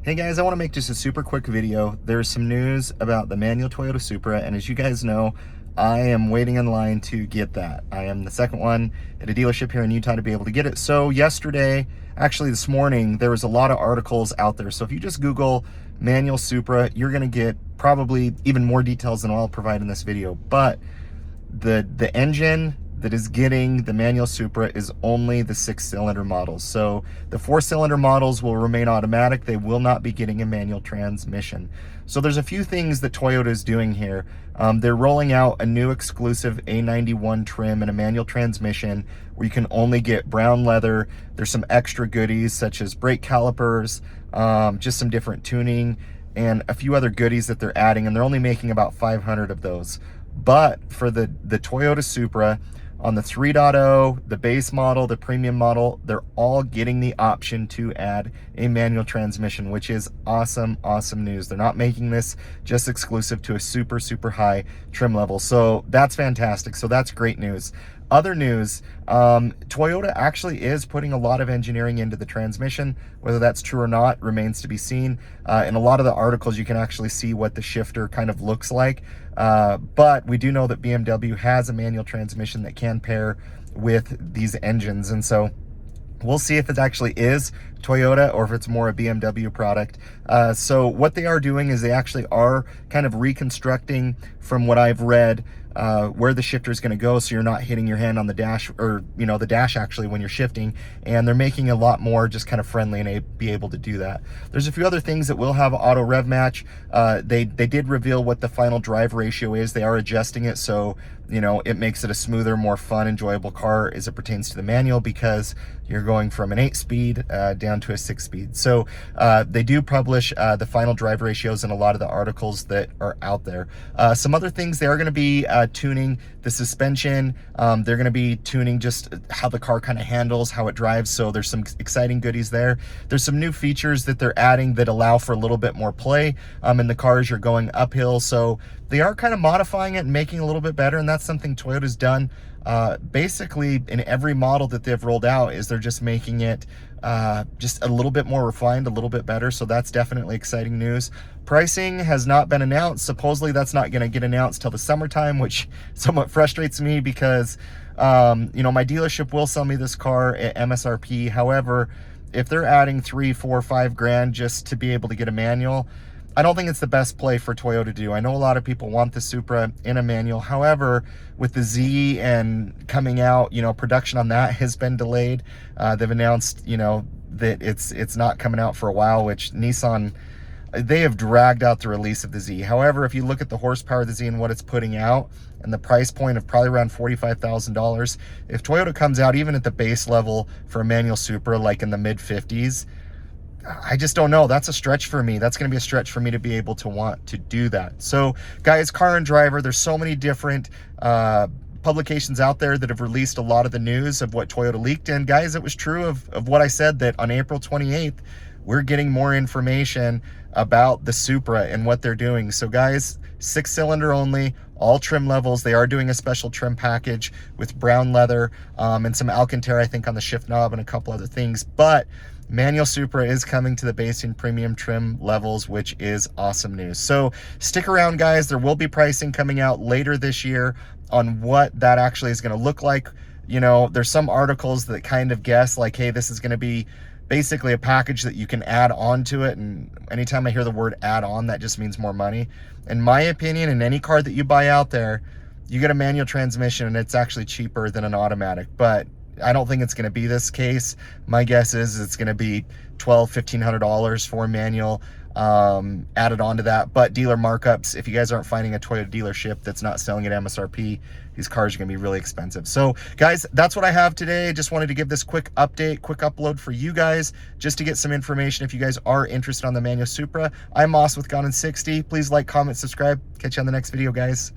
Hey guys, I want to make just a super quick video. There's some news about the manual Toyota Supra, and as you guys know, I am waiting in line to get that. I am the second one at a dealership here in Utah to be able to get it. So yesterday, actually this morning, there was a lot of articles out there. So if you just Google Manual Supra, you're going to get probably even more details than I'll provide in this video. But the engine that is getting the Manual Supra is only the 6-cylinder models. So the 4-cylinder models will remain automatic. They will not be getting a manual transmission. So there's a few things that Toyota is doing here. They're rolling out a new exclusive A91 trim and a manual transmission where you can only get brown leather. There's some extra goodies such as brake calipers, just some different tuning, and a few other goodies that they're adding, and they're only making about 500 of those. But for the Toyota Supra, on the 3.0, the base model, the premium model, they're all getting the option to add a manual transmission, which is awesome, awesome news. They're not making this just exclusive to a super, super high trim level. So that's fantastic. So that's great news. Other news, Toyota actually is putting a lot of engineering into the transmission. Whether that's true or not remains to be seen. In a lot of the articles, you can actually see what the shifter kind of looks like. But we do know that BMW has a manual transmission that can pair with these engines. And so we'll see if it actually is Toyota or if it's more a BMW product. So what they are doing is they actually are kind of reconstructing, from what I've read, where the shifter is going to go, so you're not hitting your hand on the dash, or the dash actually when you're shifting, and they're making a lot more just kind of friendly and be able to do that. There's a few other things that will have auto rev match. They did reveal what the final drive ratio is. They are adjusting it, so it makes it a smoother, more fun, enjoyable car as it pertains to the manual, because you're going from an 8-speed down to a 6-speed. So they do publish the final drive ratios in a lot of the articles that are out there. Some other things, they are going to be tuning the suspension. They're going to be tuning just how the car kind of handles, how it drives. So there's some exciting goodies there. There's some new features that they're adding that allow for a little bit more play in the car as you're going uphill. So they are kind of modifying it and making it a little bit better, and that's something Toyota's done basically in every model that they've rolled out. Is they're just making it just a little bit more refined, a little bit better. So that's definitely exciting news. Pricing has not been announced. Supposedly that's not going to get announced till the summertime, which somewhat frustrates me, because my dealership will sell me this car at MSRP. However, if they're adding 3, 4, 5 grand just to be able to get a manual, I don't think it's the best play for Toyota to do. I know a lot of people want the Supra in a manual. However, with the Z and coming out, production on that has been delayed. They've announced, that it's not coming out for a while, which Nissan, they have dragged out the release of the Z. However, if you look at the horsepower of the Z and what it's putting out, and the price point of probably around $45,000, if Toyota comes out even at the base level for a manual Supra, like in the mid-50s, I just don't know. That's a stretch for me. That's going to be a stretch for me to be able to want to do that. So guys, Car and Driver, there's so many different publications out there that have released a lot of the news of what Toyota leaked. And guys, it was true of what I said, that on April 28th, we're getting more information about the Supra and what they're doing. So guys, 6-cylinder only, all trim levels. They are doing a special trim package with brown leather and some Alcantara, I think, on the shift knob and a couple other things. But Manual Supra is coming to the base and premium trim levels, which is awesome news. So stick around, guys. There will be pricing coming out later this year on what that actually is going to look like. There's some articles that kind of guess like, hey, this is going to be basically a package that you can add on to it. And anytime I hear the word add on, that just means more money. In my opinion, in any car that you buy out there, you get a manual transmission and it's actually cheaper than an automatic. But I don't think it's going to be this case. My guess is it's going to be $1,200–1,500 for a manual added on to that. But dealer markups, if you guys aren't finding a Toyota dealership that's not selling at MSRP, these cars are going to be really expensive. So guys, that's what I have today. Just wanted to give this quick update, quick upload for you guys, just to get some information if you guys are interested on the Manual Supra. I'm Moss with Gone in 60. Please like, comment, subscribe. Catch you on the next video, guys.